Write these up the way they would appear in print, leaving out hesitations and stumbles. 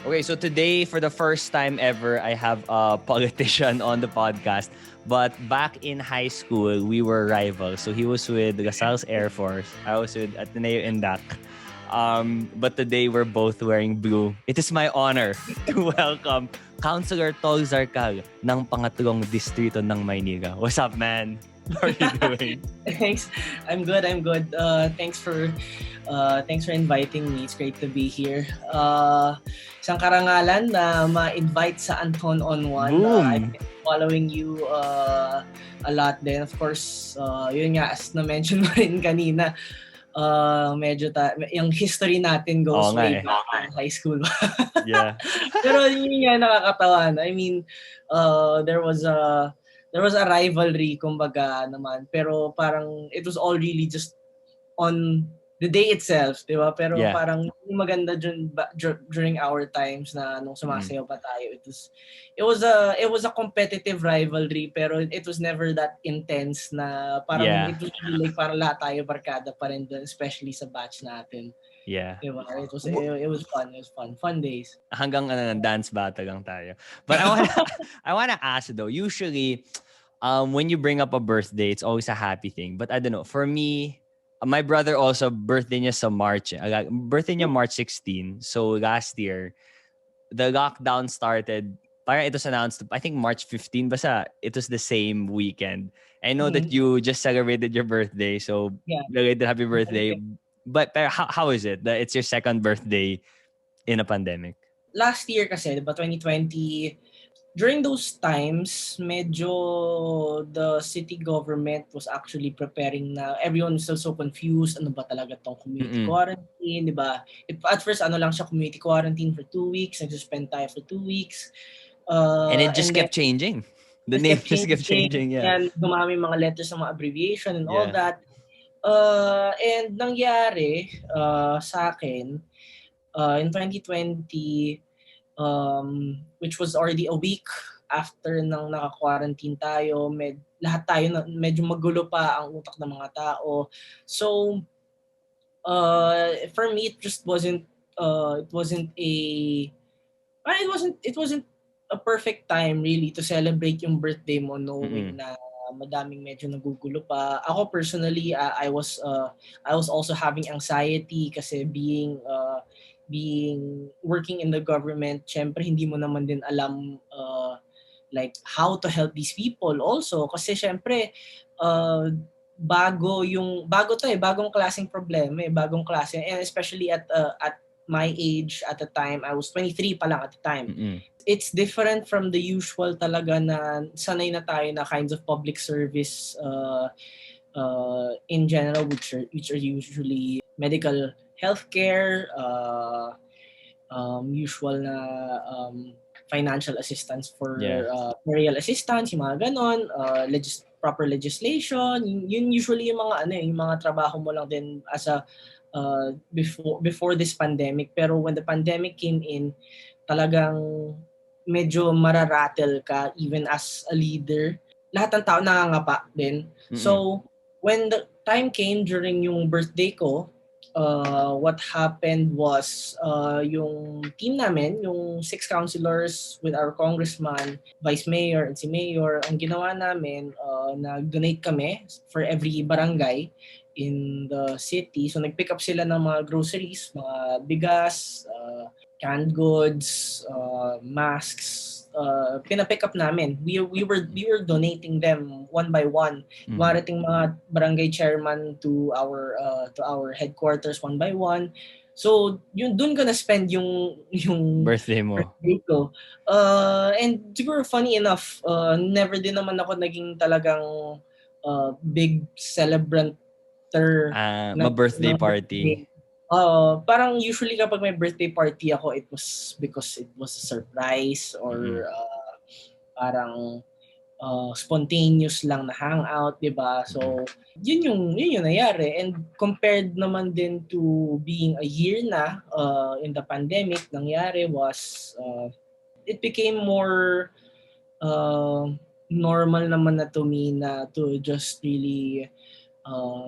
Okay, so today, for the first time ever, I have a politician on the podcast. But back in high school, we were rivals. So he was with Gasal's Air Force. I was with Ateneo Indak. But today, we're both wearing blue. It is my honor to welcome Councilor Tol Zarcal ng pangatlong distrito ng Maynila. What's up, man? How are you doing? Thanks. I'm good. Thanks for inviting me. It's great to be here. Isang karangalan na ma-invite sa Anton on one. I've been following you a lot din. Of course, yun nga, as na-mention mo rin kanina, medyo yung history natin goes way back in high school. Yeah. Pero yun nga nakakatawan. I mean, there was a rivalry kumbaga naman, pero parang it was all really just on the day itself, di ba? Pero parang maganda during our times na nung sumasayaw pa tayo, it was a competitive rivalry, pero it was never that intense na parang it was really like parang lahat tayo barkada pa rin doon, especially sa batch natin. Yeah. Diba? It was fun. Fun days. Hanggang dance battle lang tayo. But I wanna ask though, usually when you bring up a birthday, it's always a happy thing. But I don't know, for me, my brother also, birthday niya sa March. Birthday niya March 16. So last year, the lockdown started, parang it was announced, I think March 15, basta it was the same weekend. I know that you just celebrated your birthday, so belated happy birthday. But how is it that it's your second birthday in a pandemic? Last year kasi, diba, 2020, during those times, medyo the city government was actually preparing na everyone was still so confused. Ano ba talaga tong community quarantine, di ba? At first, lang siya, community quarantine for 2 weeks. Nag-suspend tayo for 2 weeks. And it just kept changing. The name just kept changing, yeah. And dumami mga letters ng mga abbreviation and all that. And nangyari sa akin, in 2020, which was already a week after nang naka-quarantine tayo, lahat tayo medyo magulo pa ang utak ng mga tao. So for me, it just wasn't a perfect time really to celebrate yung birthday mo, knowing na madaming medyo nagugulo pa. Ako personally, I was also having anxiety kasi being working in the government, syempre hindi mo naman din alam like how to help these people also, kasi syempre bagong klaseng problema, bagong klase, and especially at my age at the time, I was 23 pa lang at the time. It's different from the usual talaga na sanay na tayo na kinds of public service in general, which are usually medical healthcare, usual na financial assistance for burial assistance, yung mga ganon, proper legislation, yun usually yung mga trabaho mo lang din as a before this pandemic. Pero when the pandemic came in, talagang medyo mararattle ka even as a leader. Lahat ng tao nangangapa din. So when the time came during yung birthday ko, what happened was yung team namin, yung 6 councilors with our congressman, vice mayor, and si mayor, ang ginawa namin, nag-donate kami for every barangay in the city. So nag-pick up sila ng mga groceries, mga bigas, canned goods, masks, pina-pick up namin. We were donating them one by one. Marating mga barangay chairman to our headquarters one by one. So yun, dun ko na spend yung birthday mo. Birthday ko. And siguro funny enough, never din naman ako naging talagang big celebrant birthday party. Parang usually kapag may birthday party ako, it was because it was a surprise or parang spontaneous lang na hangout, diba? So yun yung nangyari. And compared naman din to being a year na in the pandemic, nangyari was it became more normal naman na to me na to just really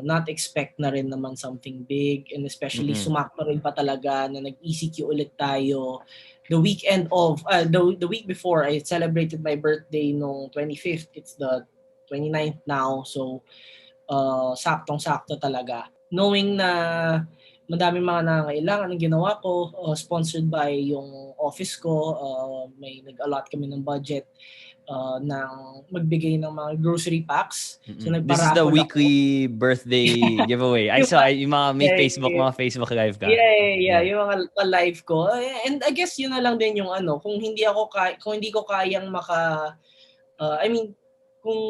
not expect na rin naman something big, and especially sumakto rin pa talaga na nag-ECQ ulit tayo the weekend of the week before I celebrated my birthday nung 25th. It's the 29th now. So saktong-sakto talaga. Knowing na madaming mga nangangailangan ang ginawa ko, sponsored by yung office ko, may nag-allot kami ng budget ng magbigay ng mga grocery packs. So This is the nagpa-raffle ako. weekly birthday giveaway. I Yung saw yung mga may yeah, mga Facebook live ka. yeah, yung mga live ko. And I guess yun na lang din yung ano, kung hindi ko kayang I mean, kung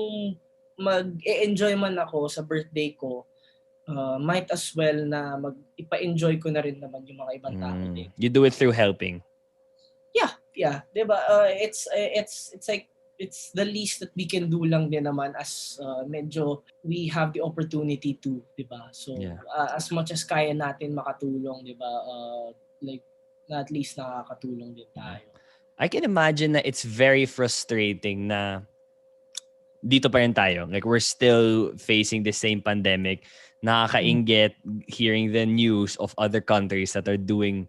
mag-e-enjoy man ako sa birthday ko, might as well na ipa-enjoy ko na rin naman yung mga ibang tao din. You do it through helping. Yeah, 'di ba? It's like it's the least that we can do lang din naman as medyo we have the opportunity to, 'di ba? So as much as kaya natin makatulong, 'di ba? Like na at least nakakatulong din tayo. I can imagine na it's very frustrating na dito pa rin tayo. Like we're still facing the same pandemic. Nakakainggit hearing the news of other countries that are doing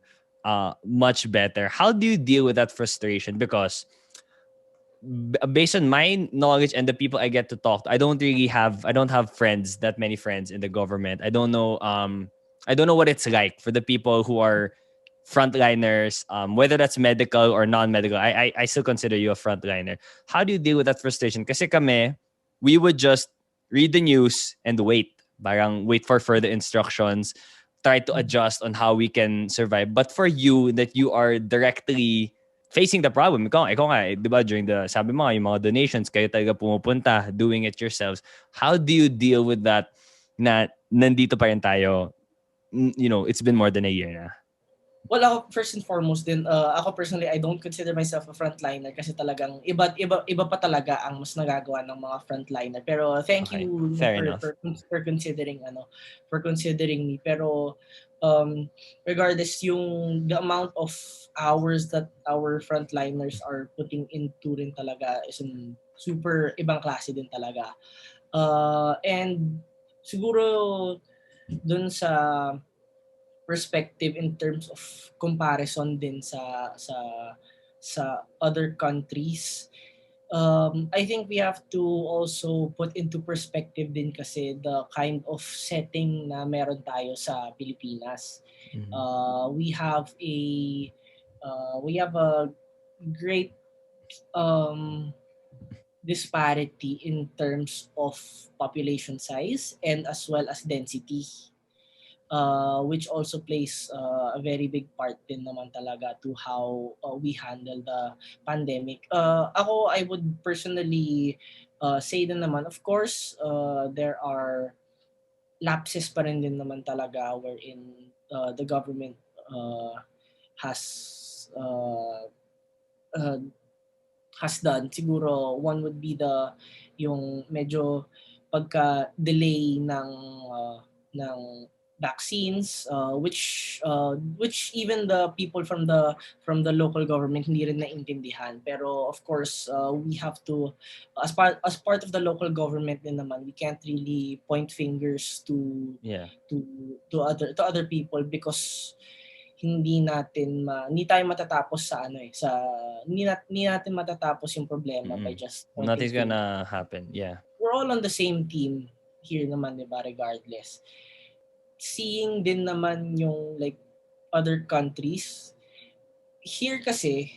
much better. How do you deal with that frustration? Because based on my knowledge and the people I get to talk to, I don't have friends, that many friends in the government. I don't know what it's like for the people who are frontliners, whether that's medical or non-medical. I still consider you a frontliner. How do you deal with that frustration? Kasi kami, we would just read the news and wait. Parang wait for further instructions, try to adjust on how we can survive. But for you, that you are directly facing the problem. Ikaw nga, di ba, during sabi mo, yung mga donations, kayo talaga pumupunta, doing it yourselves. How do you deal with that na nandito pa rin tayo? You know, it's been more than a year na. Well, ako first and foremost din, ako personally, I don't consider myself a frontliner kasi talagang iba pa talaga ang mas nagagawa ng mga frontliner. Pero thank you for considering me. Pero regardless the amount of hours that our frontliners are putting into rin talaga is super ibang klase din talaga. And siguro dun sa perspective in terms of comparison din sa other countries, I think we have to also put into perspective din kasi the kind of setting na meron tayo sa Pilipinas. We have a great disparity in terms of population size and as well as density. Which also plays a very big part din naman talaga to how we handle the pandemic. Ako, I would personally say din naman, of course, there are lapses pa rin din naman talaga wherein the government has done. Siguro, one would be yung medyo pagka-delay ng vaccines, which even the people from the local government hindi rin naintindihan. Pero of course, we have to as part of the local government din naman, we can't really point fingers to other people because hindi tayo matatapos hindi natin matatapos yung problema by just pointing nothing's gonna happen. Yeah, we're all on the same team here naman, diba, regardless. Seeing din naman yung like other countries here kasi,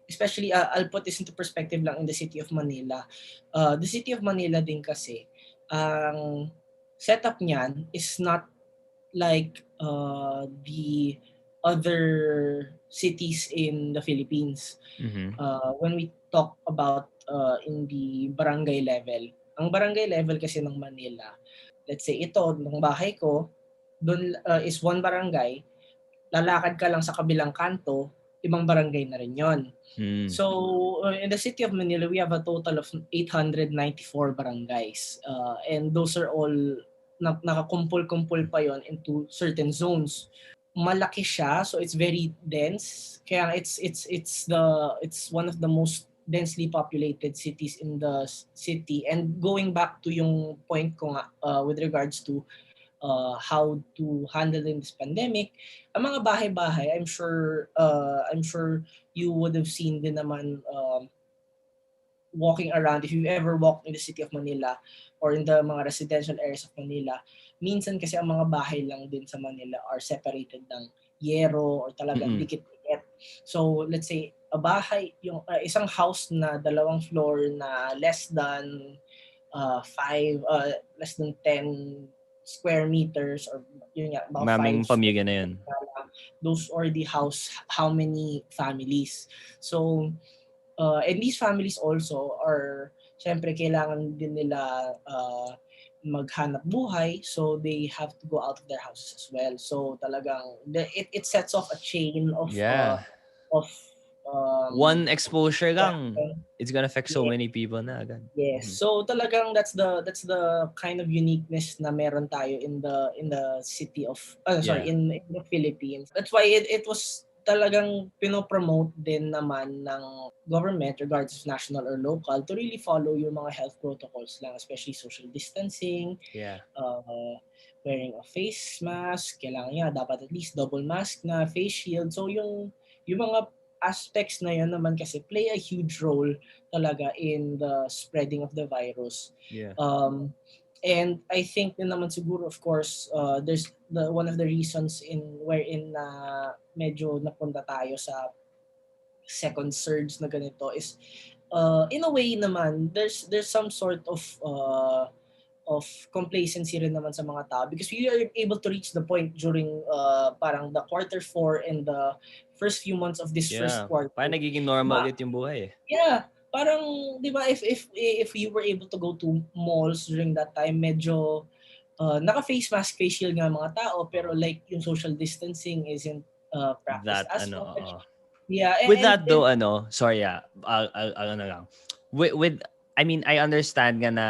especially I'll put this into perspective lang in the city of Manila. The city of Manila din kasi ang setup niyan is not like the other cities in the Philippines. When we talk about in the barangay level, ang barangay level kasi ng Manila, let's say ito, ng bahay ko, doon is one barangay, lalakad ka lang sa kabilang kanto, ibang barangay na rin yon. So, in the city of Manila, we have a total of 894 barangays. And those are all, nakakumpul-kumpul pa yon into certain zones. Malaki siya, so it's very dense. Kaya it's one of the most densely populated cities in the city. And going back to yung point ko nga with regards to how to handle in this pandemic. Ang mga bahay-bahay, I'm sure you would have seen din naman walking around, if you've ever walked in the city of Manila or in the mga residential areas of Manila, minsan kasi ang mga bahay lang din sa Manila are separated ng yero or talagang dikit-dikit. So let's say a bahay, yung isang house na 2 floor na less than 10 square meters, or yun nga, about 5 Maming square pamilya na yun. meters, those already house how many families. So and these families also are, syempre kailangan din nila maghanap buhay, so they have to go out of their houses as well. So talagang it sets off a chain of Yeah. of One exposure lang, reaction. it's gonna affect so Yeah. many people na agad. Yes. So talagang that's the kind of uniqueness na meron tayo in the city of in the Philippines. That's why it was talagang pinopromote din naman ng government, regardless of national or local, to really follow yung mga health protocols lang, especially social distancing, Yeah. wearing a face mask, kailangan nga dapat at least double mask na, face shield. So yung mga aspects na yun naman kasi play a huge role talaga in the spreading of the virus. Yeah. And I think din naman siguro, of course, there's one of the reasons wherein medyo napunta tayo sa second surge na ganito is in a way naman there's some sort of complacency rin naman sa mga tao, because we are able to reach the point during parang the Q4 and the first few months of this first quarter. Parang nagiging normal ulit yung buhay. Yeah, parang 'di ba, if you were able to go to malls during that time, medyo naka-face mask, face shield nga mga tao, pero like yung social distancing isn't practiced That as much. oo. Yeah, With that though, sorry, I'll na lang. With I mean, I understand nga na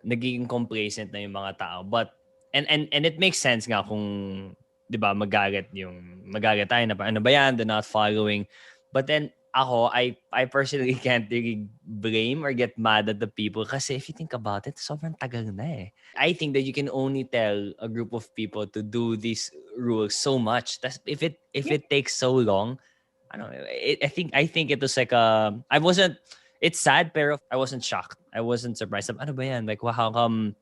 nagiging complacent na yung mga tao, but and it makes sense nga kung 'di ba magagat tayo na ano ba yan, they're not following. But then I personally can't really blame or get mad at the people kasi if you think about it, sobrang tagal na eh. I think that you can only tell a group of people to do these rules so much. That's if it takes so long, I don't know. I think it was like I wasn't. It's sad, pero I wasn't shocked. I wasn't surprised. Ano ba yan? Like, how come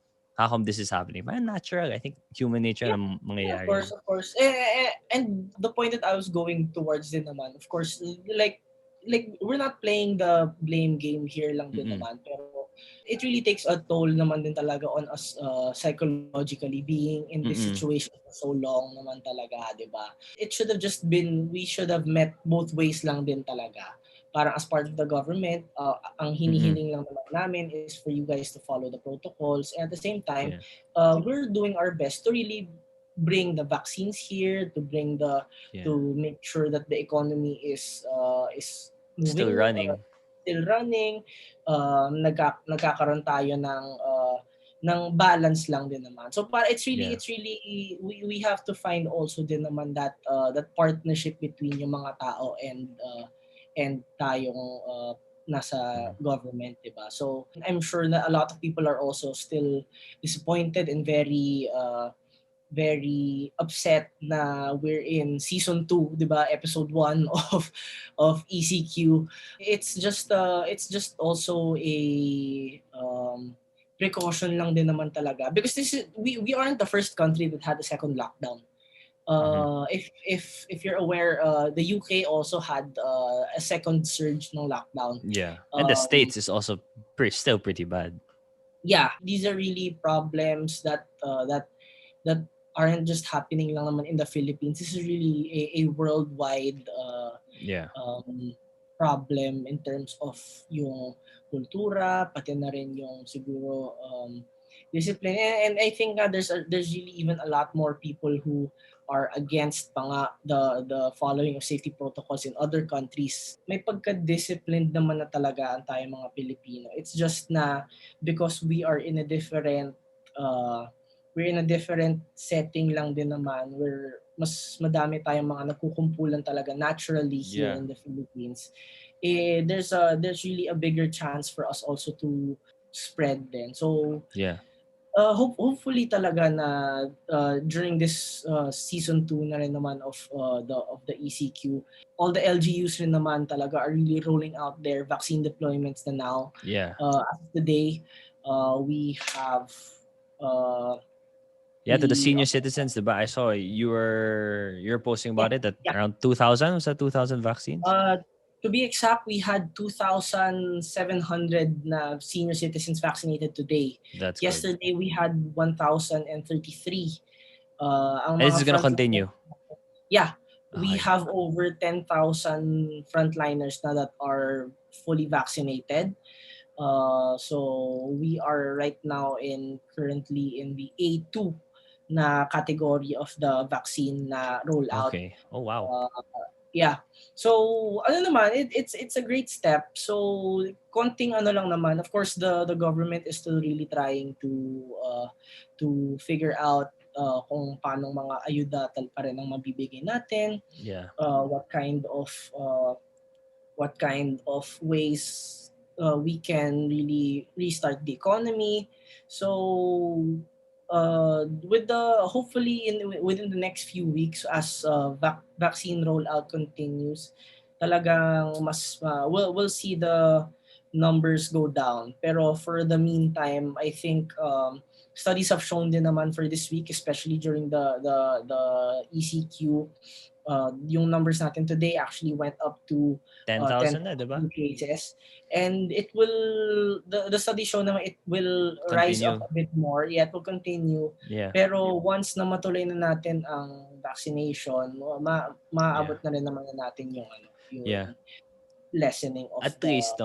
this is happening? Parang natural. I think human nature ang mangyayari. Of course. And the point that I was going towards din naman, of course, like we're not playing the blame game here lang din naman, pero it really takes a toll naman din talaga on us psychologically, being in this situation for so long naman talaga, di ba? It should have just been, we should have met both ways lang din talaga. Parang as part of the government, ang hinihiling lang namin is for you guys to follow the protocols. And at the same time, we're doing our best to really bring the vaccines here, to to make sure that the economy is moving, still running. Nagkakaroon tayo ng balance lang din naman. So para it's really we have to find also din naman that partnership between yung mga tao and tayong nasa government, diba? So I'm sure na a lot of people are also still disappointed and very upset na we're in season 2, 'di ba? Episode 1 of ECQ. It's just also a precaution lang din naman talaga, because we aren't the first country that had a second lockdown. If you're aware, the UK also had a second surge ng lockdown. Yeah. And the States is also still pretty bad. Yeah, these are really problems that aren't just happening lang naman in the Philippines. This is really a worldwide problem in terms of yung kultura, pati na rin yung siguro discipline. And I think there's really even a lot more people who are against pa nga the following of safety protocols in other countries. May pagka-disciplined naman na talaga ang tayo mga Pilipino. It's just na because we are in a different setting lang din naman, where mas madami tayong mga nagkukumpulan talaga naturally here in the Philippines. There's really a bigger chance for us also to spread then. So hopefully talaga na during this season 2 na rin naman of the ECQ, all the LGUs rin naman talaga are really rolling out their vaccine deployments na now. Yeah. As of today, we have Yeah, to the senior citizens, diba? I saw you're posting about it that around 2,000, was that 2,000 vaccines? To be exact, we had 2,700 na senior citizens vaccinated today. That's Yesterday, we had 1,033. And this is gonna continue? Yeah. We Okay. have over 10,000 frontliners na that are fully vaccinated. So we are right now currently in the A2 na category of the vaccine na rollout. Okay. Oh, wow. Yeah. So ano naman, it's a great step. So konting ano lang naman. Of course, the government is still really trying to figure out kung paano mga ayuda pa rin ang mabibigay natin. Yeah. What kind of ways we can really restart the economy. So with hopefully within the next few weeks as vaccine rollout continues, talagang mas we'll see the numbers go down. Pero for the meantime, I think studies have shown din naman for this week, especially during the ECQ, yung numbers natin today actually went up to 10,000 na, diba? cases. And it will, the study show naman it will rise up a bit more. Yeah, it will continue. Yeah. Pero once na matuloy na natin ang vaccination, maaabot na rin naman natin yung lessening of at least,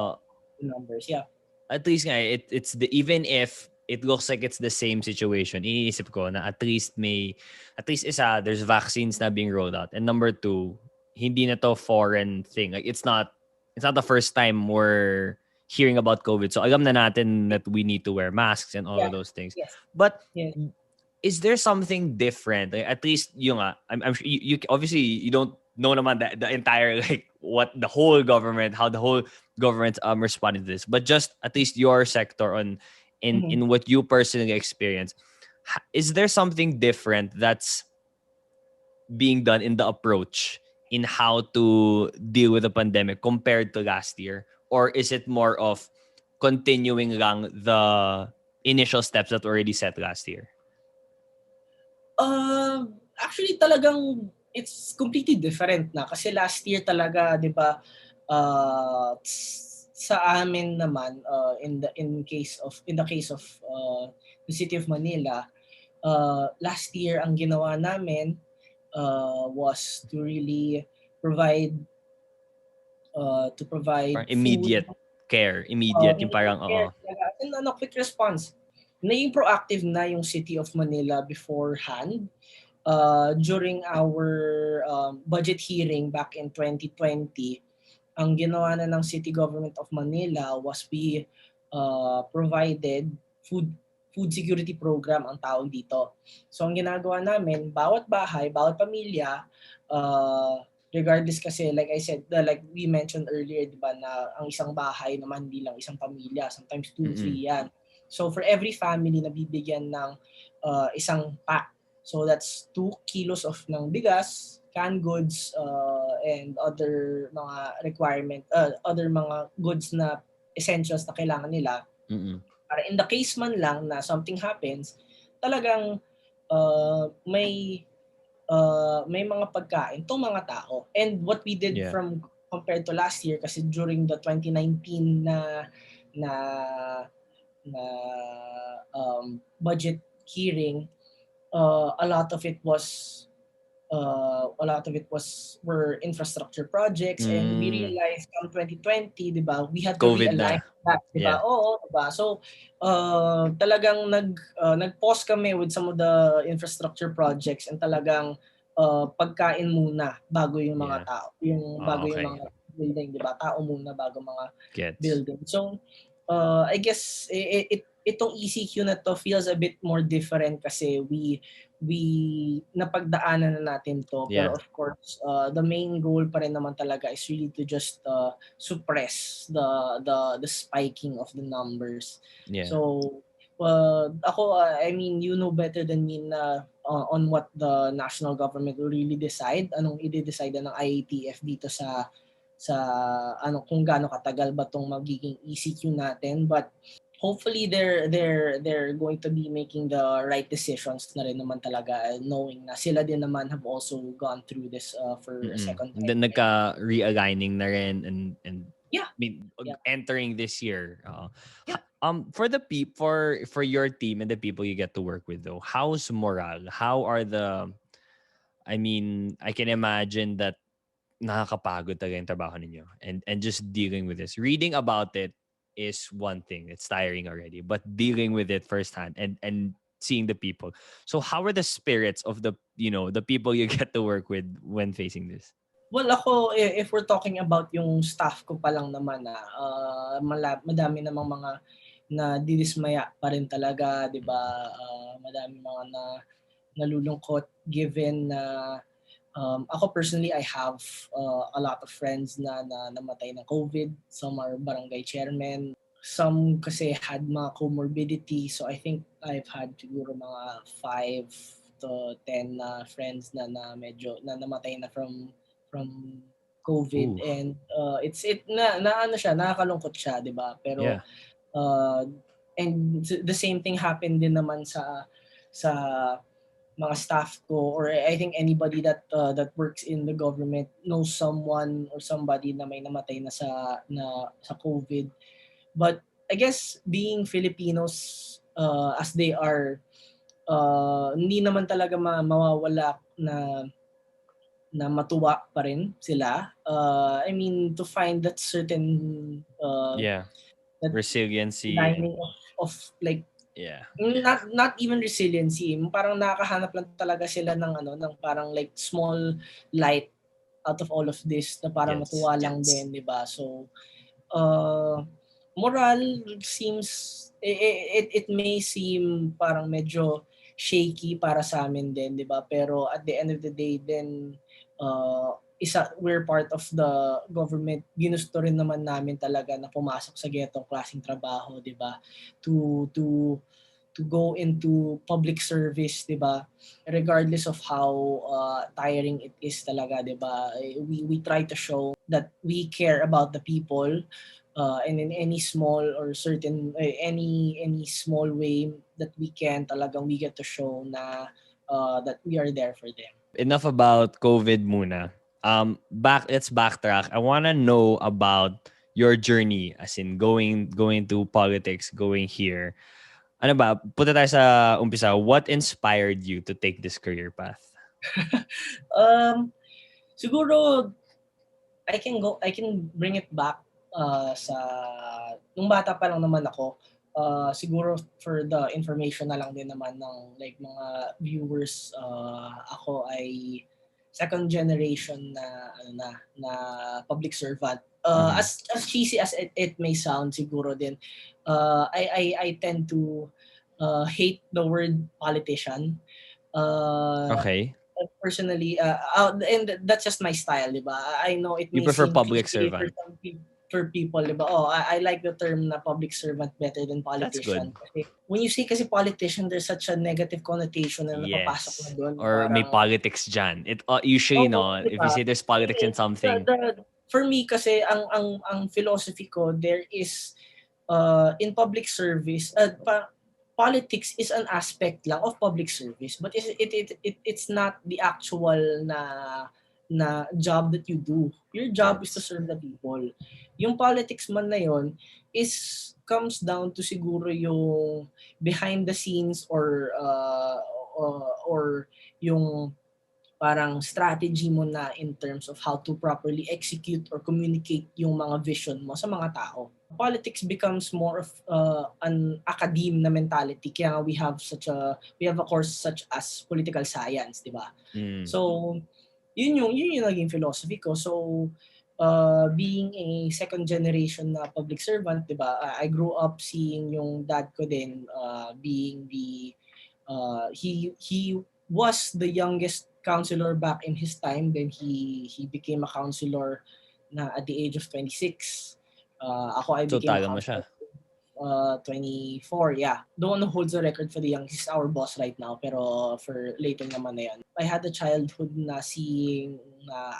numbers. Yeah. At least nga, it's even if it looks like it's the same situation, iniisip ko na at least there's vaccines na being rolled out. And number two, hindi na to foreign thing. Like it's not the first time we're hearing about COVID. So alam na natin that we need to wear masks and all of those things. Yes. But is there something different? Like, at least yung I'm sure you obviously you don't know naman the entire what the whole government, how the whole government responded to this, but just at least your sector in what you personally experience, is there something different that's being done in the approach in how to deal with the pandemic compared to last year? Or is it more of continuing lang the initial steps that were already set last year? Actually talagang it's completely different na kasi last year talaga, 'di ba, sa amin naman in the case of the city of Manila, last year ang ginawa namin was to really provide immediate food, care, yung parang care, and quick response. Naging proactive na yung city of Manila beforehand. During our budget hearing back in 2020, ang ginawa na ng City Government of Manila was we provided food security program ang tawag dito. So ang ginagawa namin, bawat bahay, bawat pamilya, regardless kasi like I said, like we mentioned earlier, di ba, na ang isang bahay naman hindi lang isang pamilya, sometimes 2, 3 yan. So for every family na bibigyan ng isang pack. So that's 2 kilos of ng bigas, canned goods, and other mga other mga goods na essentials na kailangan nila. Para in the case man lang na something happens, talagang may mga pagkain tong mga tao. And what we did from compared to last year, kasi during the 2019 na budget hearing, a lot of it was were infrastructure projects, and we realized from 2020, 'di ba, we had to realign that, 'di ba? Oo, 'di ba? So talagang nag-pause kami with some of the infrastructure projects, and talagang pagkain muna bago yung mga tao, yung bago yung mga building, 'di ba? Tao muna bago mga building. So I guess itong ECQ na to feels a bit more different kasi we napagdaanan na natin to. Pero of course, the main goal pa rin naman talaga is really to just suppress the spiking of the numbers. So Ako, I mean, you know better than me na on what the national government will really decide, anong i-decide ng IATF dito sa kung gaano katagal ba tong magiging ECQ natin, but hopefully they're going to be making the right decisions na rin naman talaga, knowing na sila din naman have also gone through this for a second And time. then nagka-realigning na rin and Yeah. I mean, Yeah. entering this year. Yeah. For the for your team and the people you get to work with though, how's morale? How are I mean, I can imagine that nakakapagod talaga yung trabaho ninyo and just dealing with this. Reading about it is one thing. It's tiring already. But dealing with it firsthand and seeing the people. So how are the spirits of the people you get to work with when facing this? Well, ako, if we're talking about yung staff ko pa lang naman madami namang mga nadidismaya pa rin talaga, 'di ba? Madami mga nalulungkot given na ako personally, I have a lot of friends na namatay ng COVID. Some are barangay chairmen. Some kasi had mga comorbidity. So I think I've had siguro mga 5 to 10 friends na medyo na namatay na from COVID. Ooh. And nakakalungkot siya, 'di ba? Pero Yeah. and the same thing happened din naman sa mga staff ko, or I think anybody that works in the government knows someone or somebody na may namatay na sa COVID. But I guess being Filipinos, as they are, hindi naman talaga mawawala na matuwa pa rin sila. I mean, to find that certain Yeah. that Resiliency. lining of like, Yeah. not even resiliency, parang nakakahanap lang talaga sila ng parang like small light out of all of this na parang Yes. matuwa lang din, 'di ba? So moral seems it may seem parang medyo shaky para sa amin din, 'di ba? Pero at the end of the day then we're part of the government. Ginusto rin naman namin talaga na pumasok sa ganitong klaseng trabaho, 'di ba? To go into public service, 'di ba? Regardless of how tiring it is talaga, 'di ba? We try to show that we care about the people, and in any small or certain any small way that we can, talagang we get to show na that we are there for them. Enough about COVID muna. Let's backtrack. I want to know about your journey as in going to politics, going here. Ano ba? Punta tayo sa umpisa. What inspired you to take this career path? Siguro I can bring it back sa nung bata pa lang naman ako. Siguro for the information na lang din naman ng like mga viewers, ako ay second generation na public servant. As cheesy as it may sound siguro din, I tend to hate the word politician. Okay. Personally, and that's just my style, di ba? I know it You may prefer seem public cliche for servant. for people, di ba? Oh, I like the term na public servant better than That's good. politician. Kasi when you say kasi politician, there's such a negative connotation na napapasok na Yes. doon. Or may Parang, politics dyan. It usually no, di if you ba? say there's politics in something. For me kasi, ang philosophy ko, there is, in public service, politics is an aspect lang of public service, but it's not the actual na job that you do. Your job is to Gets. serve the people. Yung politics man na yon comes down to siguro yung behind the scenes, or yung parang strategy mo na in terms of how to properly execute or communicate yung mga vision mo sa mga tao. Politics becomes more of an academe na mentality, kaya we have a course such as political science, di ba? So yun yung naging philosophy ko. So being a second generation na public servant, di ba? I grew up seeing yung dad ko din being he was the youngest counselor back in his time. Then he became a counselor na at the age of 26. Ako I So became a talo mo counselor siya. 24, yeah. The one who holds the record for the youngest is our boss right now, pero for later naman na yan. I had a childhood na seeing na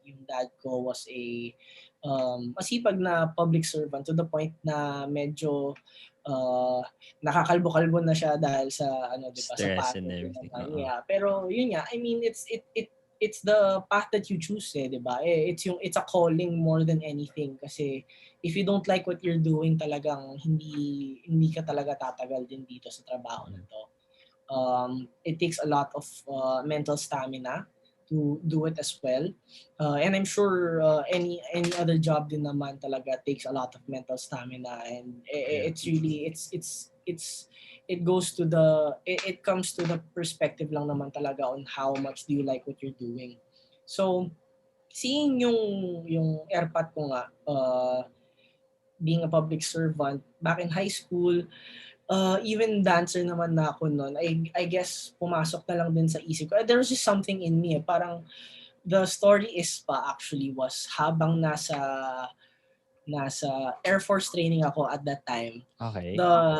yung dad ko was a masipag na public servant to the point na medyo nakakalbo-kalbo na siya dahil sa di ba, sa Stress and pagod everything. yeah. Pero yun nga, I mean it's the path that you choose, di ba? It's a calling more than anything kasi if you don't like what you're doing, talagang hindi ka talaga tatagal din dito sa trabaho na to. It takes a lot of mental stamina to do it as well. And I'm sure any other job din naman talaga takes a lot of mental stamina, and it's really it goes to it comes to the perspective lang naman talaga on how much do you like what you're doing. So seeing yung airpat ko nga, being a public servant back in high school, even dancer naman na ako noon, I guess pumasok na lang din sa isip ko. There was just something in me, parang the story is pa actually was habang nasa Air Force training ako at that time. Okay.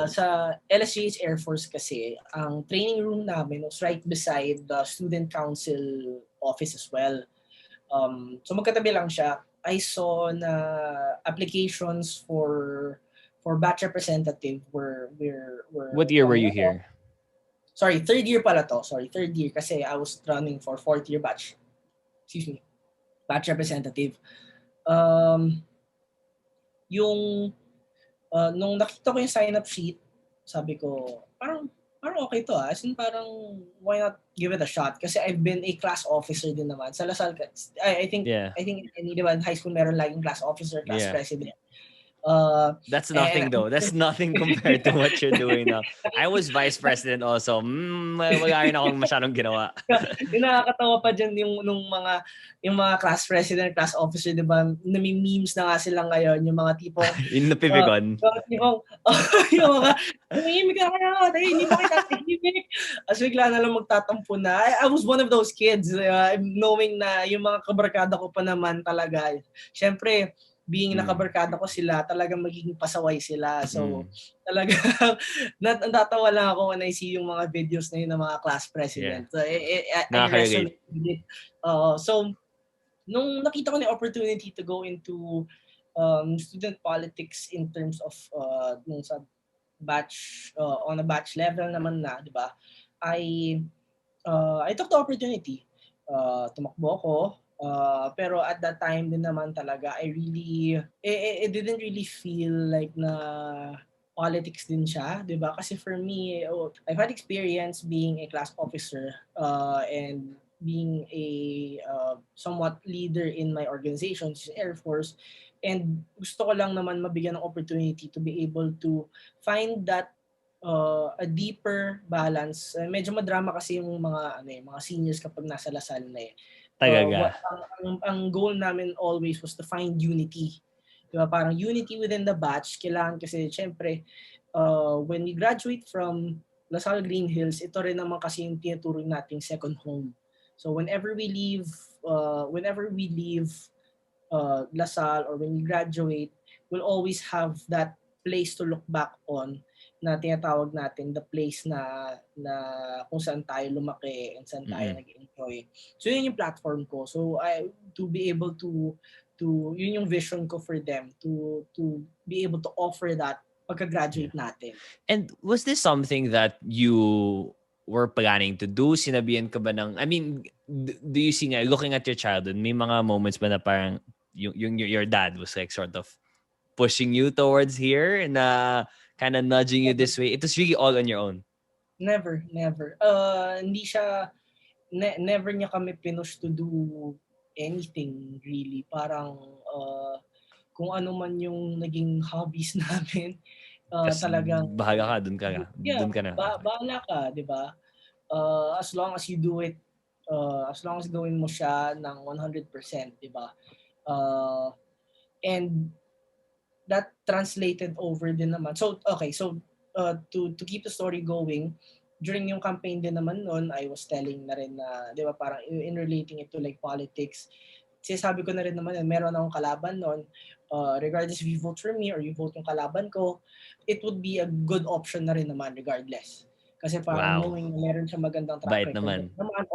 Sa LSGH Air Force kasi, ang training room namin was right beside the student council office as well. So magkatabi lang siya. I saw na applications for batch representative were What year were you here? Sorry, third year pala to. Sorry, third year kasi I was running for fourth year batch. Excuse me. Batch representative. Nung nakita ko yung sign-up sheet, sabi ko, parang okay to As in, parang, why not give it a shot? Kasi I've been a class officer din naman. Sa Lasal, I think, di ba, in high school meron laging class officer, class president. That's nothing though. That's nothing compared to what you're doing now. I was vice president also. Wala rin akong masyadong ginawa. Yung nakakatawa pa dyan yung mga class president, class officer, di ba? Nami-memes na nga sila ngayon, yung mga tipong In the Pivigon. Yung mga tumihimik ka na, hindi mo kita tahimik. As bigla na lang magtatampo na. I was one of those kids, knowing na yung mga kabarkada ko pa naman talaga. Syempre, being nakabarkada ko sila, talagang magiging pasaway sila. So, talagang natatawa lang ako when I see yung mga videos na yun ng mga class president. So, I resonate with it. So, nung nakita ko na opportunity to go into student politics in terms of nung sa batch, on a batch level naman na, di ba? I took the opportunity. Tumakbo ako. Pero at that time din naman talaga, it didn't really feel like na politics din siya, di ba? Kasi for me, I've had experience being a class officer and being a somewhat leader in my organization, which is Air Force. And gusto ko lang naman mabigyan ng opportunity to be able to find that a deeper balance. Medyo madrama kasi yung mga seniors kapag nasa Lasal na eh. Ang goal namin always was to find unity. Diba? Parang unity within the batch. Kailangan kasi syempre, when we graduate from Lasal Green Hills, ito rin naman kasi yung tinuturo nating second home. So whenever we leave Lasal or when we graduate, we'll always have that place to look back on na tinatawag natin the place na kung saan tayo lumaki and saan tayo nag-enjoy. So yun yung platform ko. So to be able to yun yung vision ko for them to be able to offer that pagka-graduate natin. And was this something that you were planning to do? Sinabihan ka ba ng, I mean, do you see nga, looking at your childhood, may mga moments ba na parang your dad was like sort of pushing you towards here na kind of nudging you this way? It was really all on your own? Never. Hindi siya, never niya kami pinush to do anything really. Parang kung ano man yung naging hobbies namin, talagang bahala ka, dun ka na. Bahala ka, di ba? As long as you do it, as long as gawin mo siya ng 100%, di ba? And that translated over din naman. So, okay. So, to keep the story going, during yung campaign din naman noon, I was telling na rin na, di ba, parang in relating it to like politics, sinasabi ko na rin naman, meron akong kalaban noon, regardless if you vote for me or you vote yung kalaban ko, it would be a good option na rin naman regardless. Kasi parang Wow. knowing meron siya magandang track Bait record naman. naman,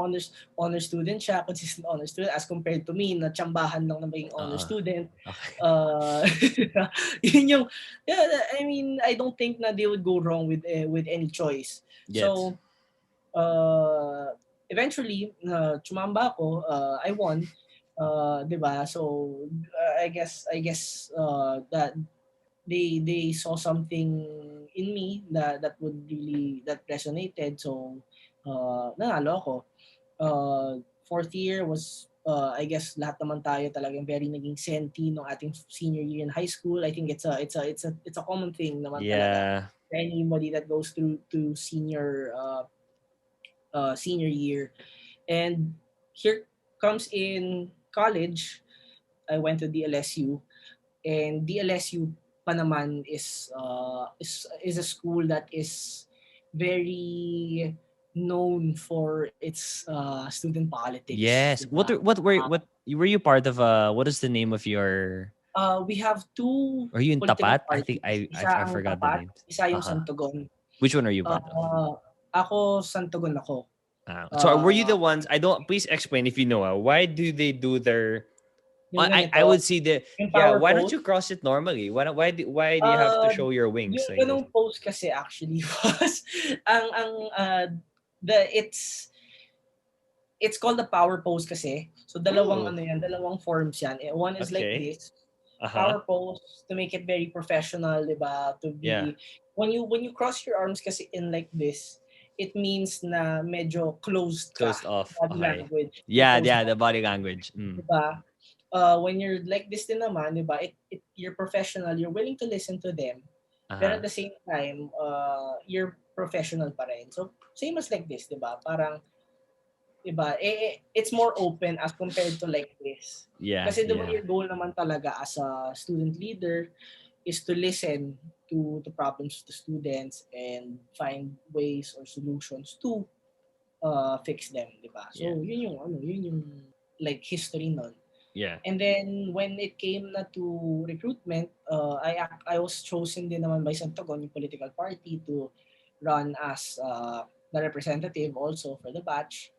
honor student siya, consistent honor student as compared to me na tsambahan lang na maging honor student. Okay. Yun yung, yeah, I mean, I don't think na they would go wrong with any choice. Gets. So, eventually, tsumamba ako, I won. 'Di ba? So, I guess that they saw something in me that would really that resonated. So, nanalo ako. Fourth year was I guess lahat naman tayo talagang very naging senti nung ating senior year in high school. I think it's a common thing naman talaga Yeah. for anybody that goes through to senior year. And here comes in college, I went to DLSU, and DLSU pa naman is a school that is very known for its student politics. Yes. Diba? What were you part of? What is the name of your? We have two Are you in political Tapat? I think parties. I Isa I ang forgot the Tapat, names. isa yung Uh-huh. Santogon. Which one are you part of? Ako, Santogon ako. So were you the ones? I don't. Please explain if you know. Why do they do their? Yung I ganito, would see the yung yeah. power Why don't pose. you cross it normally? Why do you have to show your wings Yung like this? ganung pose kasi actually was ang the it's called the power pose kasi. So dalawang Ooh. dalawang forms yan. One is like Okay. this, Uh-huh. power pose to make it very professional, 'di ba? To Yeah. be when you cross your arms kasi in like this, it means na medyo closed ka, Closed off. body Okay. language. Yeah, Closed the off, body language. 'di ba? When you're like this din naman, 'di ba? You're professional, you're willing to listen to them. Pero Uh-huh. at the same time, you're professional pa rin. So, same as like this, 'di ba? Parang 'di ba? It's more open as compared to like this. Yeah, Kasi 'di ba yeah. your goal naman talaga as a student leader is to listen to the problems of the students and find ways or solutions to fix them, 'di ba? So, Yeah. yun yung like history nun. Yeah. And then when it came na to recruitment, I was chosen din naman by Santogon, yung political party, to run as the representative also for the batch.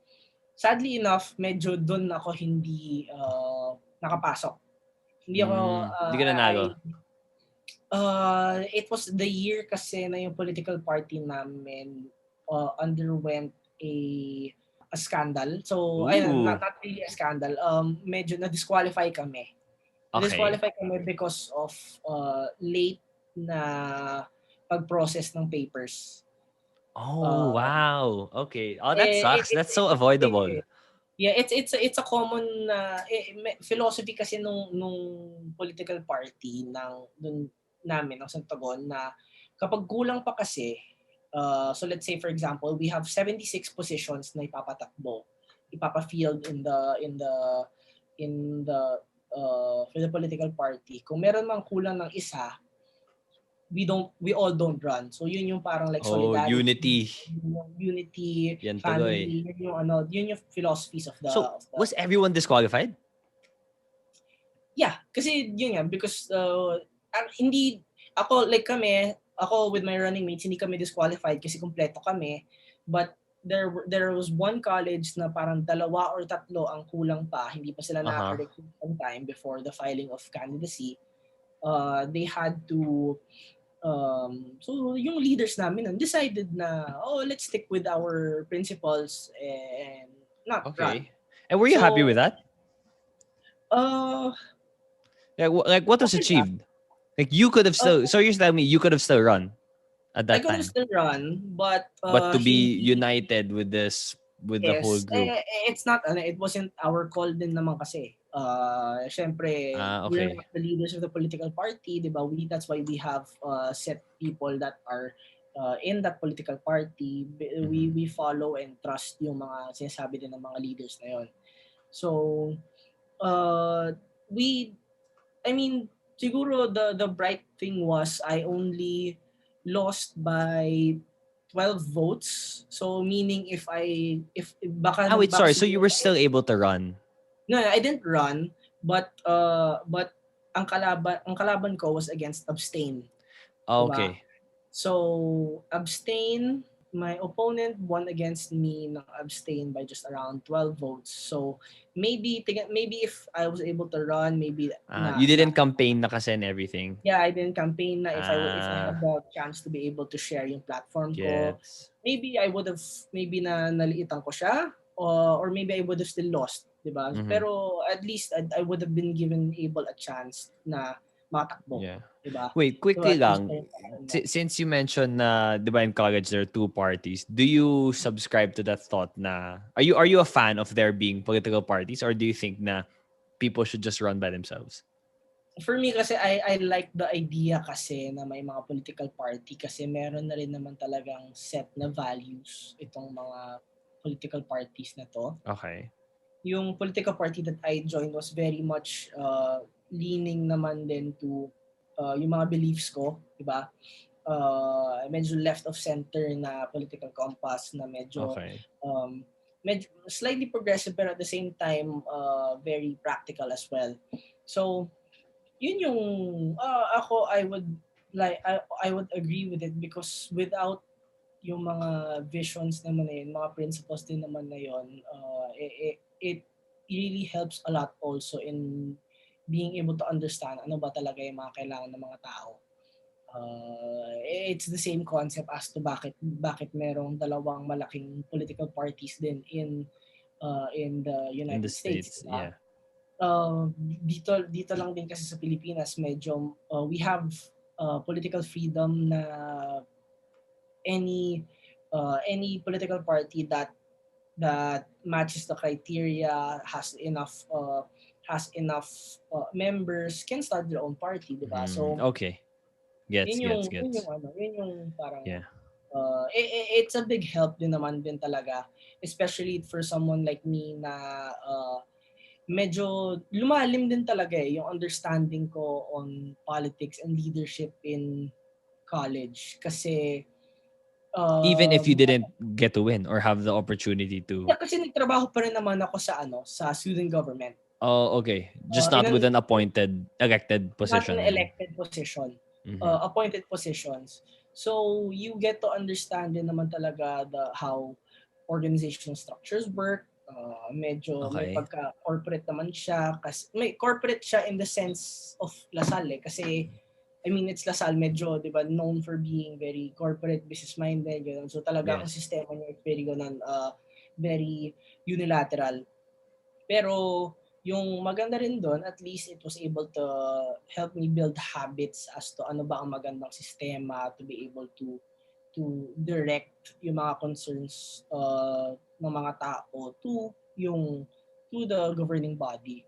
Sadly enough, medyo doon ako hindi nakapasok. Hindi ako Di ka nanalo. it was the year kasi na yung political party namin underwent a scandal. So, ayun, Ooh. not really a scandal. Medyo na-disqualify kami. Okay. Na-disqualify kami because of late na pag-process ng papers. Oh, wow. Okay. Oh, that sucks. That's so It's avoidable. yeah, it's a common philosophy kasi nung political party dun namin ng Santogon na kapag kulang pa kasi so let's say for example, we have 76 positions na ipapa-field in the for the political party. Kung meron mang kulang ng isa, we all don't run. So yun yung parang like solidarity, unity, Yan family, tuloy. yun yung philosophies of the was everyone disqualified? Yeah, kasi yun nga because hindi ako with my running mates, hindi kami disqualified kasi kumpleto kami. But there was one college na parang 2 or 3 ang kulang pa, hindi pa sila nakaka-recruit on time before the filing of candidacy. They had to so yung leaders namin decided na let's stick with our principles and not run. And were you happy with that? Like what was achieved? Like you could have still so you're telling me you could have still run at that time. I could have still run, but to be united with the whole group. It's not it wasn't our call din naman kasi. Syempre, we're not the leaders of the political party, di ba? That's why we have set people that are in that political party. We follow and trust yung mga sinasabi din ng mga leaders na yon. So, siguro the bright thing was I only lost by 12 votes. So meaning if baka sorry, so you were still able to run? No, I didn't run, but ang kalaban ko was against abstain, 'di ba? Okay. So, abstain, my opponent won against me ng abstain by just around 12 votes. So, maybe if I was able to run, maybe You na na didn't campaign na kasi and everything. yeah, I didn't campaign na if I had Ah, the chance to be able to share yung platform ko, gets. maybe I would have maybe na naliitan ko siya or maybe I would have still lost, 'di ba? Mhm. Pero at least I would have been given able a chance na matakbo, Yeah. 'di ba? Wait, So quickly at least lang. may paraan mo. Since you mentioned na, di ba, in college there are two parties, do you subscribe to that thought na, are you a fan of there being political parties, or do you think na people should just run by themselves? For me kasi I like the idea kasi na may mga political party kasi meron na rin naman talagang set na values itong mga political parties na 'to. Okay. Yung political party that I joined was very much leaning naman din to yung mga beliefs ko, 'di ba? Medyo left of center na political compass na Okay. medyo slightly progressive pero at the same time very practical as well. So, yun yung ako I would agree with it because without yung mga visions naman na yun, mga principles din naman na yun, it really helps a lot also in being able to understand ano ba talaga yung mga kailangan ng mga tao. It's the same concept as to bakit merong dalawang malaking political parties din in the In the United States, States, di ba? yeah. Dito lang din kasi sa Pilipinas medyo we have political freedom na any political party that matches the criteria has enough members can start their own party, 'di ba? So Okay. Gets, gets, gets. yun yung parang Yeah. it's a big help din naman din talaga, especially for someone like me na medyo lumalim din talaga yung understanding ko on politics and leadership in college kasi Even if you um didn't get to win or have the opportunity to. kasi nagtrabaho pa rin naman ako sa student government. Oh, okay. Just not with an appointed, elected Not an position. elected position, Mm-hmm. appointed positions. So you get to understand din naman talaga how organizational structures work. Medyo may Okay. pagka-corporate naman siya kasi may corporate siya in the sense of Lasal kasi I mean it's Lasal medyo 'di ba known for being very corporate business minded ganun. So talaga ang Yes. sistema niya is very ganun very unilateral. Pero yung maganda rin doon, at least it was able to help me build habits as to ano ba ang magandang sistema to be able to direct yung mga concerns ng mga tao to the governing body.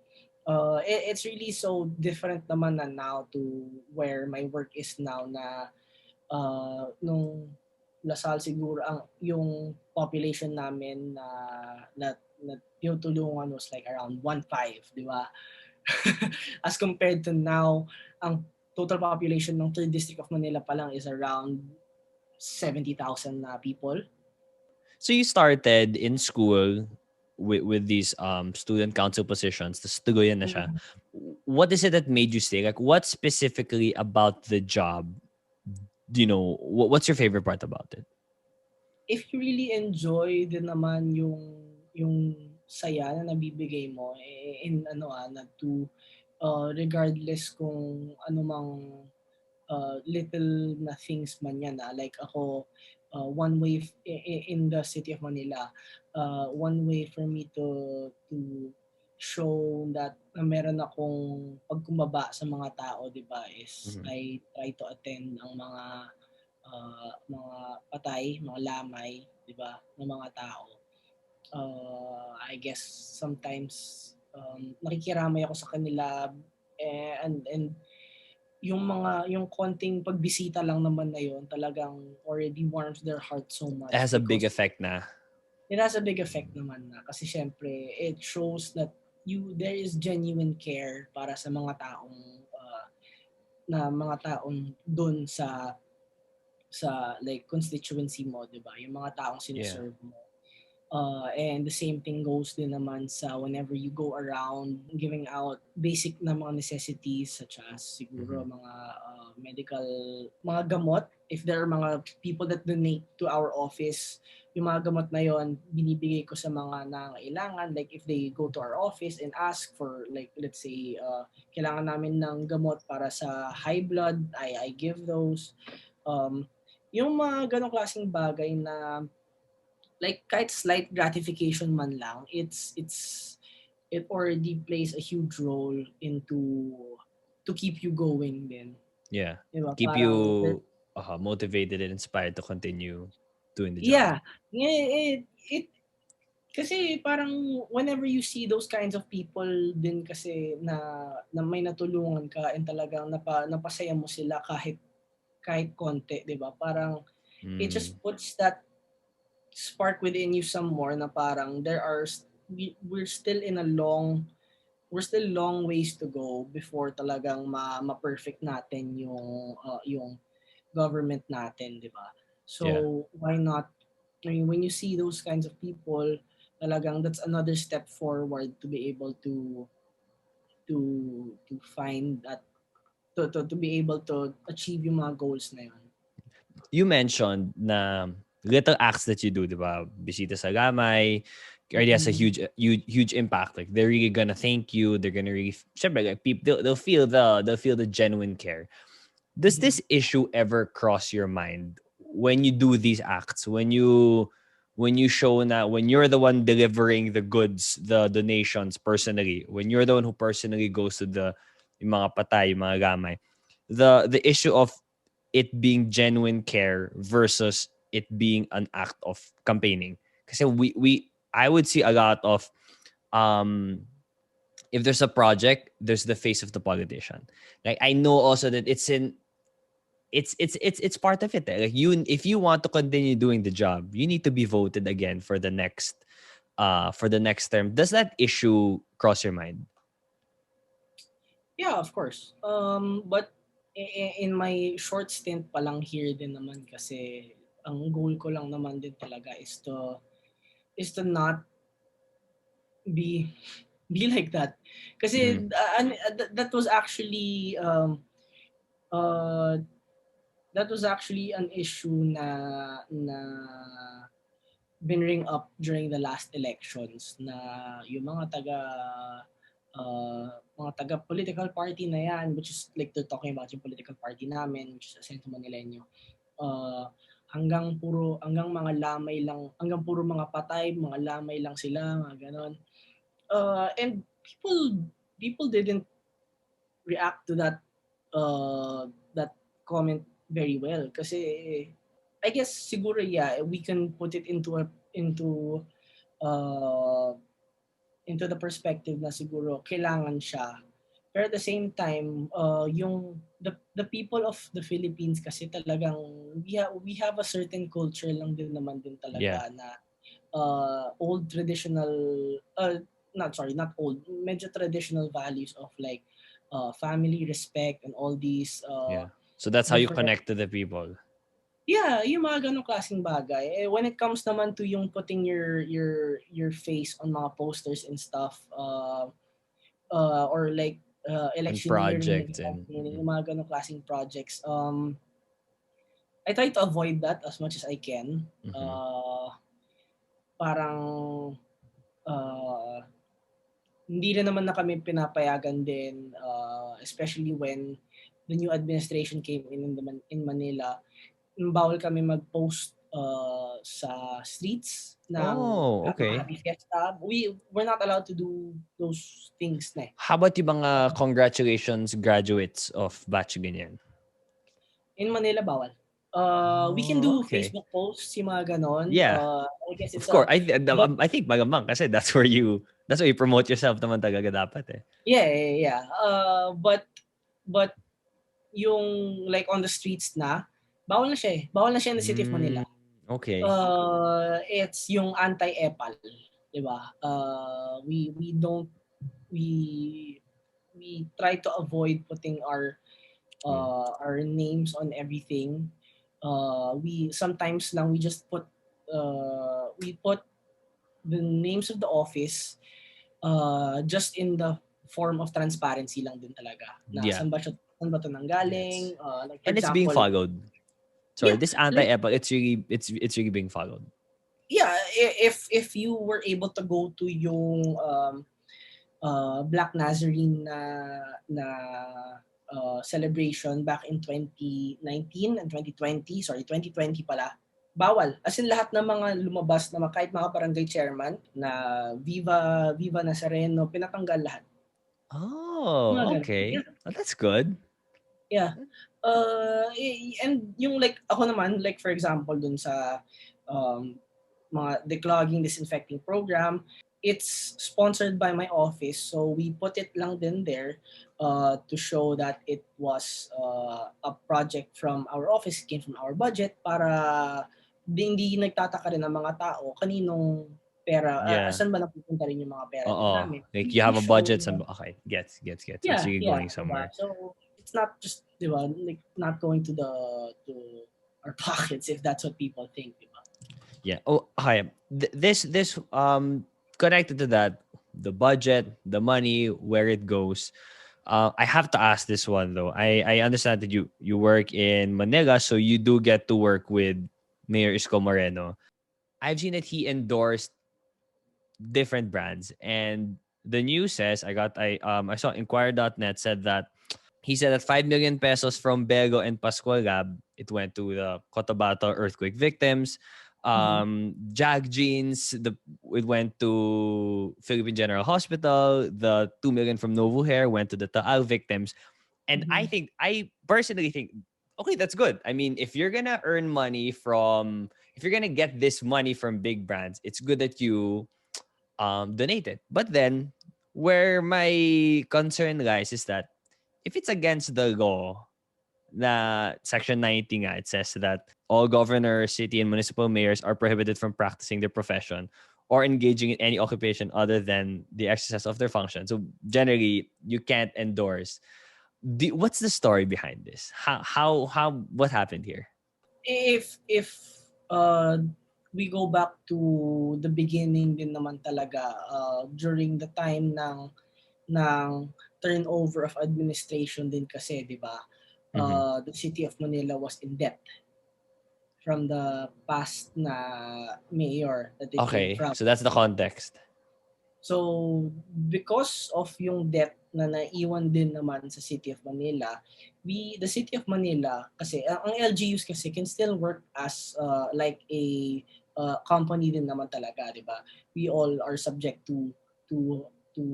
It's really so different naman na now to where my work is now na nung Lasal siguro ang yung population namin na tinutulungan was like around 1.5, di ba? As compared to now, ang total population ng 3rd District of Manila pa lang is around 70,000 na people. So you started in school with these student council positions. Tas tuloy na siya. What is it that made you stay? Like, what specifically about the job? Do you know what's your favorite part about it? If you really enjoy din naman yung saya na nabibigay mo in na to regardless kung anumang little na things man yan like ako one way in the city of Manila one way for me to show that na meron akong pagkumbaba sa mga tao, 'di ba, is Mhm. I try to attend ang mga patay, mga lamay, 'di ba, ng mga tao. I guess sometimes nakikiramay ako sa kanila and yung konting pagbisita lang naman na yun talagang already warms their heart so It much has a big because effect na. it has a big effect naman na kasi syempre it shows that there is genuine care para sa mga taong doon sa like constituency mo, 'di ba? Yung mga taong Yeah. sinuserve mo. And the same thing goes din naman sa whenever you go around giving out basic na mga necessities such as siguro mga medical, mga gamot. If there are mga people that donate to our office, yung mga gamot na yon binibigay ko sa mga nangailangan. Like if they go to our office and ask for like let's say kailangan namin ng gamot para sa high blood, I give those. Yung mga ganong klaseng bagay na like kahit slight gratification man lang, it already plays a huge role into to keep you going din. Yeah. Diba? Keep Parang you motivated and inspired to continue doing the job. yeah, it kasi parang whenever you see those kinds of people din kasi na may natulungan ka and talagang napasaya mo sila kahit konti, 'di ba? Parang it just puts that spark within you some more na parang we're still in a we're still long ways to go before talagang ma-perfect natin yung government natin, 'di ba? Yeah. So why not, I mean, when you see those kinds of people, talagang that's another step forward to be able to find that to be able to achieve yung mga goals na yun. You mentioned na little acts that you do, di ba? Bisita sa gamay, already has a huge impact. Like they're really gonna thank you. They're gonna really, syempre, like people, they'll feel the genuine care. Does this issue ever cross your mind when you do these acts? When you show na when you're the one delivering the goods, the donations personally, when you're the one who personally goes to yung mga patay, yung mga gamay, the issue of it being genuine care versus it being an act of campaigning. Kasi we I would see a lot of if there's a project, there's the face of the politician. Like I know also that it's part of it. Like if you want to continue doing the job, you need to be voted again for the next term. Does that issue cross your mind? Yeah, of course. But in my short stint pa lang here din naman kasi ang goal ko lang naman din talaga is to not be be like that. Kasi that was actually uh that was actually an issue na binring up during the last elections na yung mga taga political party na yan, which is like they're talking about yung political party namin, which is Asento Manileño. Hanggang mga lamay lang, hanggang puro mga patay, mga lamay lang sila, mga ganon. And people didn't react to that comment very well kasi I guess siguro yeah, we can put it uh, into the perspective na siguro kailangan siya. Pero at the same time, yung the people of the Philippines kasi talagang we have a certain culture lang din naman din Yeah. talaga na old traditional not old, medyo traditional values of like family respect and all these Yeah. So that's how you different. connect to the people. Yeah, yung mga ganong klaseng bagay. When it comes naman to yung putting your face on mga posters and stuff, or like And electioneering, projects and yung mga ganong klaseng projects, I try to avoid that as much as I can. Parang uh, hindi na naman na kami pinapayagan din, especially when the new administration came in Manila. Bawal kami mag-post sa streets ng okay. Happy Fiesta. We're not allowed to do those things na eh. How about yung mga congratulations graduates of batch ganyan? In Manila, bawal. We can do Okay. Facebook posts, yung mga ganon. Yeah. I guess Of it's course. but I think magamang kasi that's where you promote yourself naman talaga dapat eh. yeah. But yung like on the streets na, bawal na siya eh. Bawal na siya in the City of Manila. Okay. It's yung anti-epal, 'di ba? We don't we try to avoid putting our names on everything. We sometimes lang we just put we put the names of the office, just in the form of transparency lang din talaga. Na Yeah. saan ba to nanggaling? Like for And it's being example, followed. Sorry, yeah, this like anti-EPA, it's really being followed. yeah, if you were able to go to yung Black Nazarene na celebration back in 2019 and 2020, sorry, 2020 pala, bawal. As in lahat ng mga lumabas na kahit mga barangay chairman na Viva Nazareno, pinatanggal lahat. Mga Oh, ganun. okay. Yeah. Oh, that's good. Yeah. And yung like, ako naman, like for example, dun sa um, mga declogging, disinfecting program, it's sponsored by my office. So we put it lang din there to show that it was a project from our office, it came from our budget para hindi nagtataka rin ng mga tao kaninong pera, Yeah. saan ba napupunta rin yung mga pera din Oo. namin. Like you We have a show, budget. Okay. Gets. It's yeah, really yeah, going diba? somewhere. So it's not just, diba, like not going to our pockets if that's what people think, diba? Yeah. Oh, okay. This connected to that, the budget, the money, where it goes. I have to ask this one though. I understand that you work in Manila, so you do get to work with Mayor Isko Moreno. I've seen that he endorsed different brands, and the news says I saw Inquirer.net said that he said that 5 million pesos from Bego and Pascual Lab, it went to the Cotabato earthquake victims. Mm-hmm. Jag Jeans, it went to Philippine General Hospital. The 2 million from Novo Hair went to the Taal victims. And Mm-hmm. I personally think, okay, that's good. I mean, if you're gonna earn money if you're gonna get this money from big brands, it's good that you donate it. But then, where my concern lies is that if it's against the law, na Section 90 nga, it says that all governors, city, and municipal mayors are prohibited from practicing their profession or engaging in any occupation other than the exercise of their function. So generally, you can't endorse. What's the story behind this? What happened here? If uh we go back to the beginning din naman talaga, during the time ng turnover of administration din kasi, 'di ba? Mm-hmm. The city of Manila was in debt from the past na mayor that they came Okay, from. so that's the context. So, because of yung debt na naiwan din naman sa City of Manila, the City of Manila, kasi ang LGUs kasi can still work as like a company din naman talaga, di ba? We all are subject to to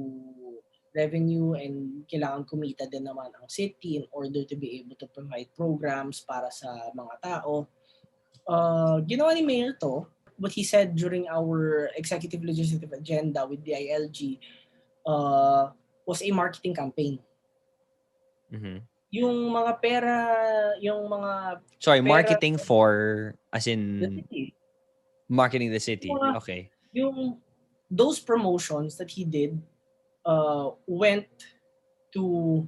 revenue, and kailangan kumita din naman ang city in order to be able to provide programs para sa mga tao. Ginawa ni Mayor to, what he said during our executive legislative agenda with the ILG was a marketing campaign. Mm-hmm. Yung mga pera, yung mga Sorry, pera marketing for, as the in, city. marketing the Yung, city. mga, Okay. yung those promotions that he did went to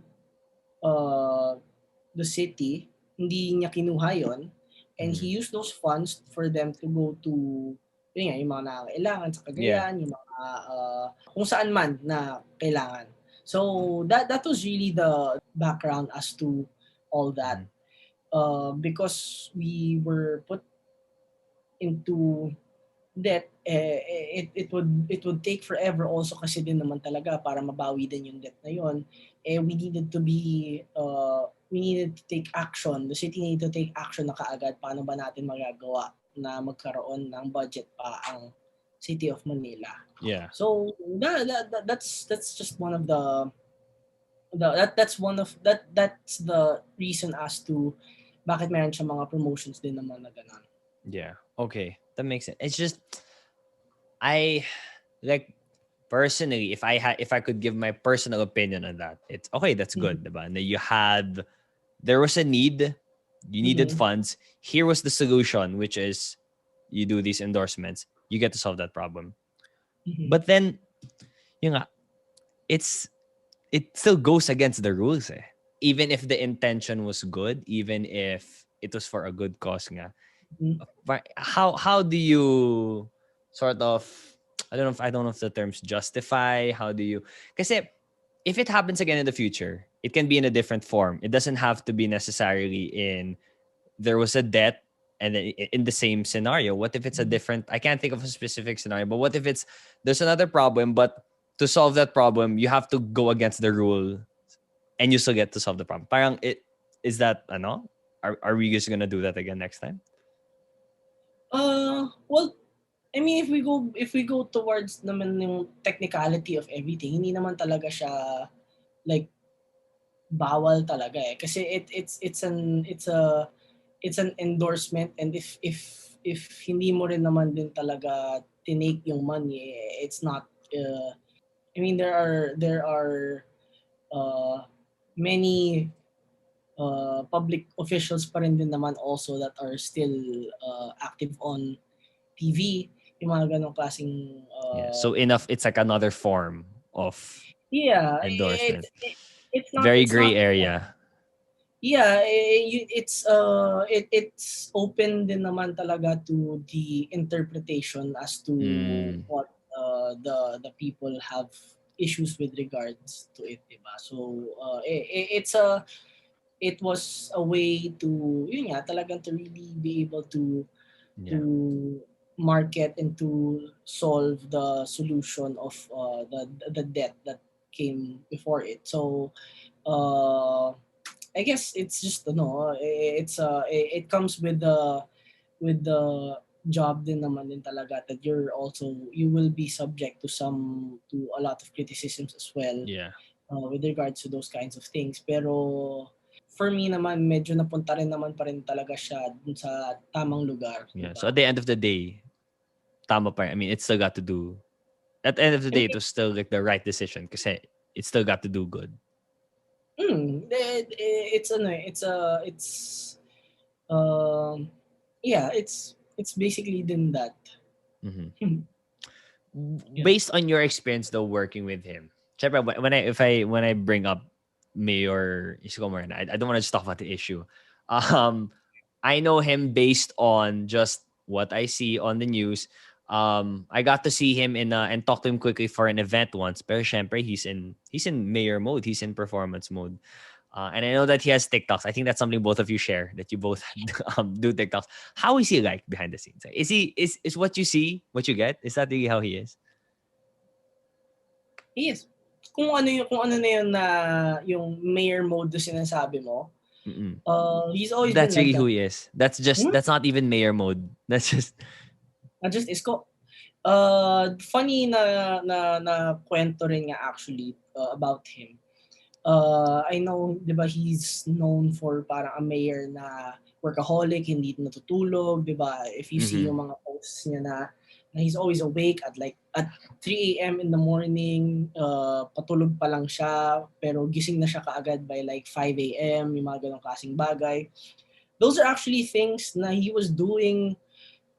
the city, hindi niya kinuha yon, and Mm-hmm. he used those funds for them to go to yun nga, yung mga nangangailangan sa Yeah. Cagayan, yung mga kung saan man na kailangan. So that was really the background as to all that. Because we were put into debt, it would take forever also kasi din naman talaga para mabawi din yung debt na yon. We needed to take action. The city needed to take action na kaagad. Paano ba natin magagawa na magkaroon ng budget pa ang City of Manila? Yeah. So that's just one of that's the reason as to bakit meron siya mga promotions din naman na ganun. Yeah. Okay. That makes sense. It's just, I like, personally, if I could give my personal opinion on that, it's okay. That's good, diba? Na there was a need, you needed funds. Here was the solution, which is you do these endorsements, you get to solve that problem. But then, yun nga, it still goes against the rules, eh. Even if the intention was good, even if it was for a good cause nga. How do you sort of I don't know if the terms justify. How do you? Kasi if it happens again in the future, it can be in a different form. It doesn't have to be necessarily in there was a debt and then in the same scenario. What if it's a different? I can't think of a specific scenario, but what if it's there's another problem, but to solve that problem, you have to go against the rule, and you still get to solve the problem. Parang it is that ano? Are we just gonna do that again next time? Well, I mean, if we go towards naman yung technicality of everything, hindi naman talaga siya like bawal talaga eh. Kasi it's an endorsement, and if hindi mo rin naman din talaga tinake yung money, it's not I mean there are many public officials pa rin din naman also that are still active on TV, yung mga ganong klaseng Yeah. So enough. It's like another form of yeah, endorsement. it's Very gray not area. yeah, it's open din naman talaga to the interpretation as to what the people have issues with regards to it, diba? So it was a way to yun nga talagang to really be able to Yeah. market and to solve the solution of the debt that came before it. So I guess it's just it comes with the job din naman din talaga that you will be subject to a lot of criticisms as well. Yeah. With regards to those kinds of things. Pero for me naman medyo napunta rin naman pa rin talaga siya dun sa tamang lugar. Yeah. Diba? So at the end of the day, tama pa rin. I mean, it still got to do. At the end of the I day, mean, it was still like the right decision kasi it still got to do good. it's um yeah, it's basically then that. Mm-hmm. Yeah. Based on your experience though working with him, syempre, when I bring up Mayor Isko Moreno, I don't want to just talk about the issue. I know him based on just what I see on the news. I got to see him and talk to him quickly for an event once. Pero syempre, he's in mayor mode. He's in performance mode. And I know that he has TikToks. I think that's something both of you share, that you both do TikToks. How is he like behind the scenes? Is what you see what you get? Is that really how he is? Yes. Kung ano na yun na yung mayor mode na sinasabi mo, he's always That's been like really that. who he is. That's not even mayor mode. That's just Not just Isko. Funny na kwento rin nga actually about him. I know, di ba, he's known for parang a mayor na workaholic, hindi natutulog, di ba? If you see yung mga posts niya na he's always awake at 3 a.m. in the morning, patulog pa lang siya, pero gising na siya kaagad by like 5 a.m., yung mga ganong klaseng bagay. Those are actually things na he was doing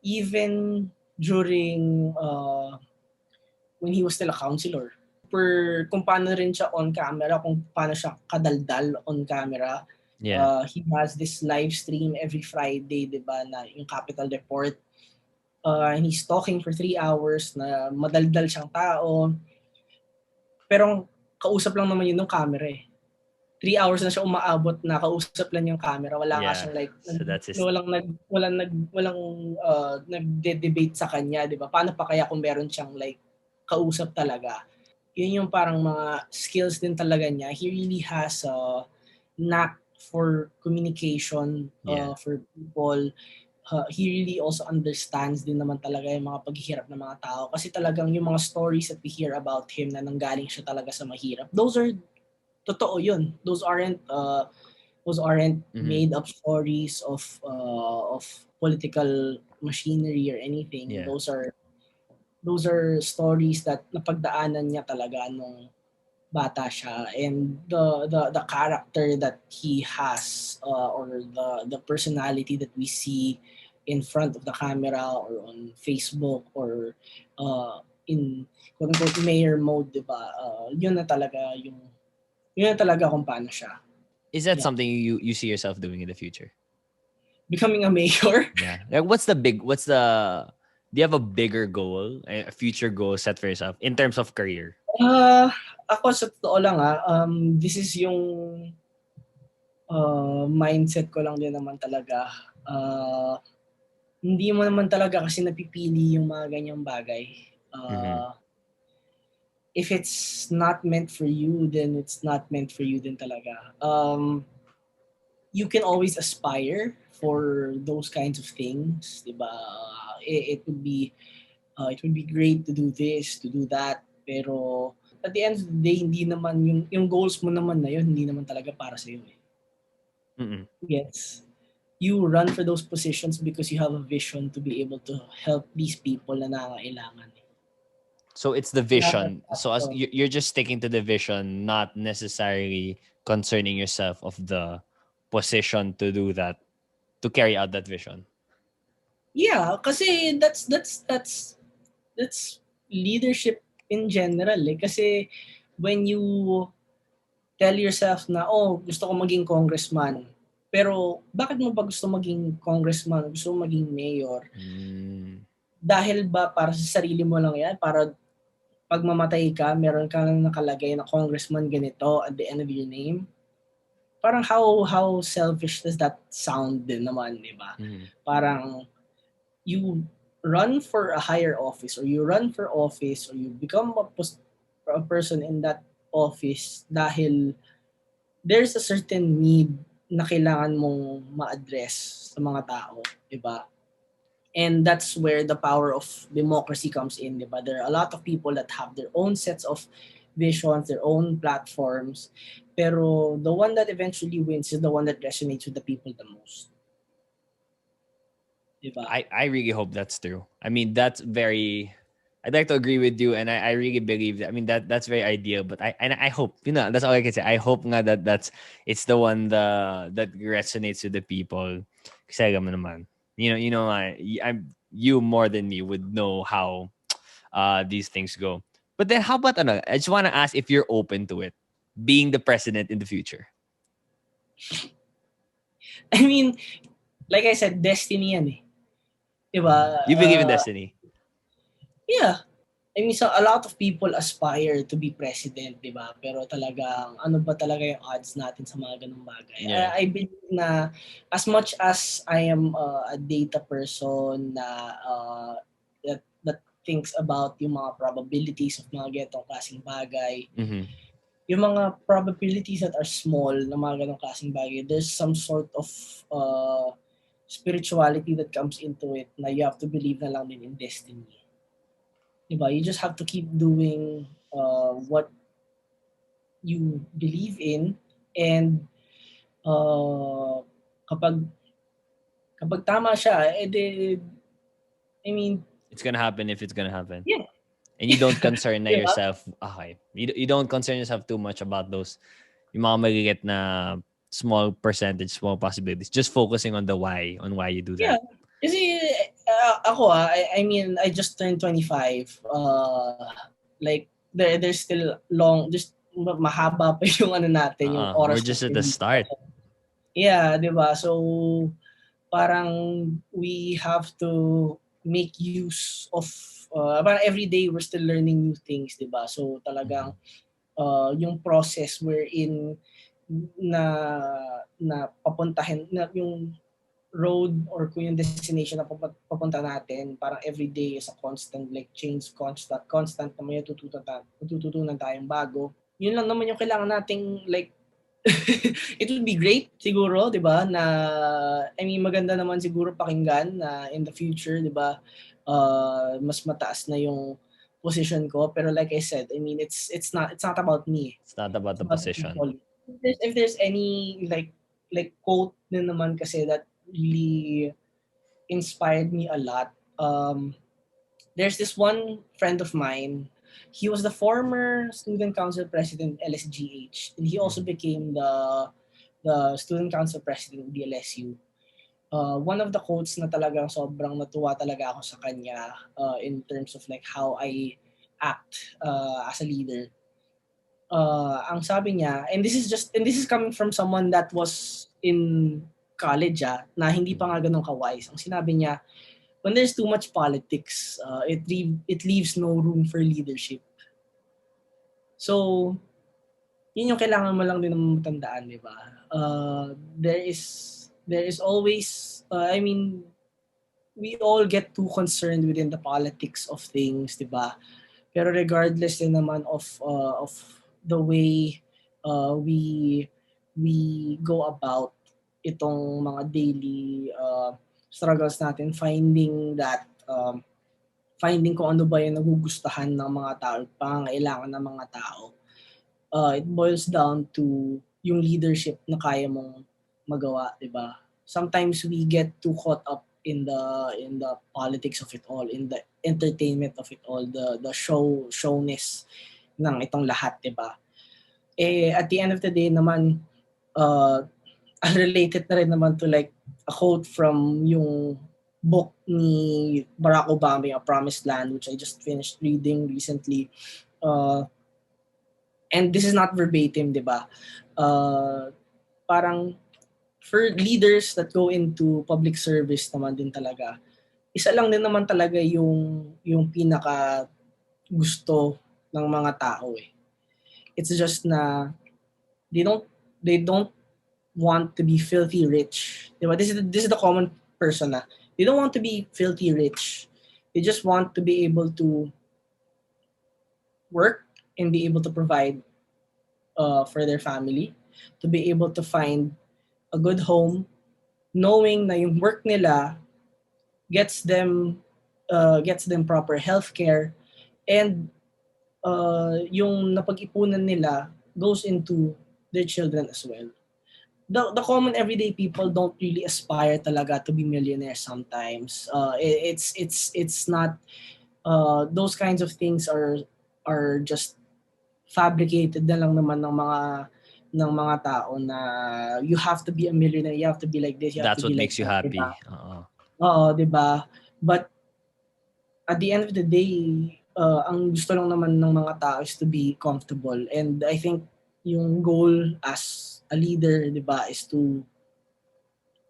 even during when he was still a councilor. Kung paano rin siya on camera, kung paano siya kadaldal on camera. yeah. He has this live stream every Friday, di ba, na yung Capital Report. And he's talking for 3 hours na madaldal siyang tao. Pero kausap lang naman yun ng camera eh. 3 hours na siya umaabot na kausap lang yung camera. Wala nga siyang like, so that's his... walang nagde-debate sa kanya, di ba? Paano pa kaya kung meron siyang like kausap talaga? Yun yung parang mga skills din talaga niya. He really has a knack for communication for people. He really also understands din naman talaga yung mga paghihirap ng mga tao. Kasi talagang yung mga stories that we hear about him na nanggaling siya talaga sa mahirap, those are totoo yun. Those aren't made up stories of political machinery or anything. Yeah. Those are stories that napagdaanan niya talaga nung bata siya, and the character that he has or the personality that we see in front of the camera or on Facebook or in quote unquote mayor mode, diba? Yun na talaga kung paano siya. Is that something you see yourself doing in the future? Becoming a mayor? Yeah. Like what's the Do you have a bigger goal, a future goal set for yourself in terms of career? Ako sa totoo lang this is yung mindset ko lang din naman talaga. Hindi mo naman talaga kasi napipili yung mga ganyang bagay. If it's not meant for you, then it's not meant for you din talaga. You can always aspire for those kinds of things, diba? It would be great to do this, to do that, pero at the end of the day, hindi naman yung goals mo naman na yun, hindi naman talaga para sa iyo. Yes. You run for those positions because you have a vision to be able to help these people na nangangailangan. So it's the vision. So as you're just sticking to the vision, not necessarily concerning yourself of the position to do that, to carry out that vision. Yeah, kasi that's leadership in general. Kasi when you tell yourself na, gusto ko maging congressman, pero bakit mo ba gusto maging congressman? Gusto mo maging mayor? Dahil ba para sa sarili mo lang yan? Para pag mamatay ka, meron ka lang nakalagay na congressman ganito at the end of your name? Parang how selfish does that sound din naman, di ba? Parang you run for a higher office or you run for office or you become a person in that office dahil there's a certain need na kailangan mong ma-address sa mga tao, di ba? And that's where the power of democracy comes in, diba? There are a lot of people that have their own sets of visions, their own platforms, pero the one that eventually wins is the one that resonates with the people the most. Diba? I really hope that's true. I mean, that's very... I'd like to agree with you, and I really believe that. I mean, that's very ideal, but I hope, that's all I can say. I hope nga that it's the one that resonates with the people. Kasi alam mo naman, you more than me would know how these things go. But then how about I just want to ask if you're open to it, being the president in the future. I mean, like I said, destiny yan eh. Diba? You believe in destiny? Yeah. I mean, so a lot of people aspire to be president, di ba? Pero talagang, ano ba talaga yung odds natin sa mga ganung bagay? Yeah. I believe na as much as I am a data person na that thinks about yung mga probabilities of mga ganitong klaseng bagay, yung mga probabilities that are small na mga ganong klaseng bagay, there's some sort of spirituality that comes into it na you have to believe na lang din in destiny. Diba? You just have to keep doing what you believe in, and kapag tama siya, I mean, it's gonna happen if it's gonna happen. Yeah. And you don't concern yourself. Okay. You don't concern yourself too much about those yung mga magigit na small percentage, small possibilities. Just focusing on the why, on why you do that. Yeah. Kasi ako I mean, I just turned 25. Like there's still there's mahaba pa yung ano natin, yung oras. We're just at the start. Yeah, 'di ba? So parang we have to make use of parang every day we're still learning new things, 'di ba? So talagang yung process wherein na papuntahin na yung road or kung yung destination na papunta natin, parang every day is a constant like change, constant na may tututunan tayong bago. Yun lang naman yung kailangan nating like it would be great siguro, 'di ba? Na I mean maganda naman siguro pakinggan na in the future, 'di ba? Mas mataas na yung position ko, pero like I said, I mean it's not about me. It's not about the position. If there's any like quote din naman kasi that really inspired me a lot. There's this one friend of mine. He was the former student council president LSGH, and he also became the student council president of the LSU. One of the quotes na talagang sobrang natuwa talaga ako sa kanya in terms of like how I act as a leader. Ang sabi niya, and this is coming from someone that was in college na hindi pa nga ganun ka-wise. Ang sinabi niya, when there's too much politics, it leaves no room for leadership. So, yun yung kailangan mo lang din matandaan, di ba? There is always, we all get too concerned within the politics of things, di ba? Pero regardless din naman of the way we go about itong mga daily struggles natin, finding kung ano ba yung nagugustuhan ng mga tao, pangangailangan ng mga tao. It boils down to yung leadership na kaya mong magawa, di ba? Sometimes we get too caught up in the politics of it all, in the entertainment of it all, the showness ng itong lahat, di ba? At the end of the day naman, I'll relate it na rin naman to like a quote from yung book ni Barack Obama, A Promised Land, which I just finished reading recently. And this is not verbatim, di ba? Parang for leaders that go into public service naman din talaga, isa lang din naman talaga yung pinaka gusto ng mga tao eh. It's just na they don't want to be filthy rich. Diba? This is the common person na. They don't want to be filthy rich. They just want to be able to work and be able to provide for their family, to be able to find a good home, knowing na yung work nila gets them proper healthcare, and yung napag-ipunan nila goes into their children as well. The common everyday people don't really aspire talaga to be millionaires sometimes. It's not those kinds of things are just fabricated na lang naman ng mga tao na you have to be a millionaire, you have to be like this, you have That's to be what like makes you that, happy. diba? Oo, diba? But at the end of the day, ang gusto lang naman ng mga tao is to be comfortable. And I think yung goal as a leader, diba, is to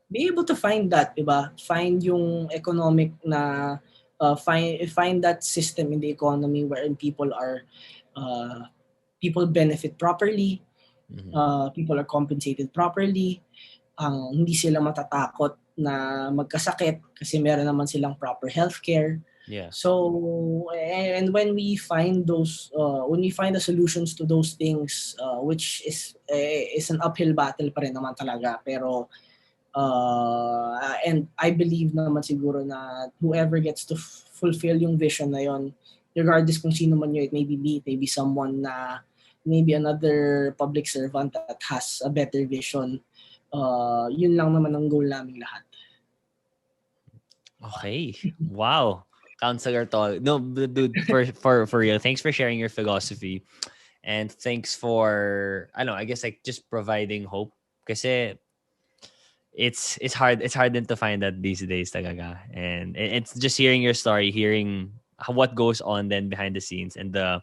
be able to find that, diba? Find yung economic na, find that system in the economy wherein people benefit properly, people are compensated properly, hindi sila matatakot na magkasakit kasi meron naman silang proper healthcare. Yeah. So, and when we find the solutions to those things, which is an uphill battle pa rin naman talaga, pero and I believe naman siguro na whoever gets to fulfill yung vision na yon, regardless kung sino man yun, it may be someone na maybe another public servant that has a better vision, yun lang naman ang goal naming lahat. Okay. Wow. Councilor Tol. No, dude, for real. Thanks for sharing your philosophy. And thanks for, I guess like just providing hope. Kasi it's hard then to find that these days talaga. And it's just hearing your story, hearing what goes on then behind the scenes and the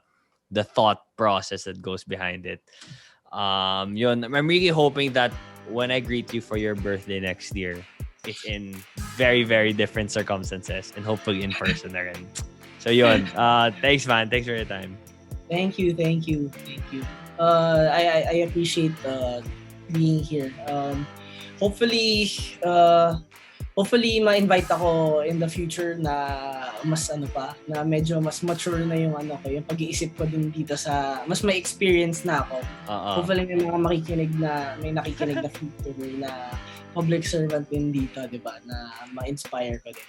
thought process that goes behind it. Yun, I'm really hoping that when I greet you for your birthday next year, it's in very, very different circumstances and hopefully in person na rin. So yun, thanks man. Thanks for your time. Thank you. I appreciate being here. Hopefully ma-invite ako in the future na mas na medyo mas mature na yung yung pag-iisip ko din dito mas may experience na ako. Hopefully may mga nakikinig na future na public servant din dito, 'di ba? Na ma-inspire ko din.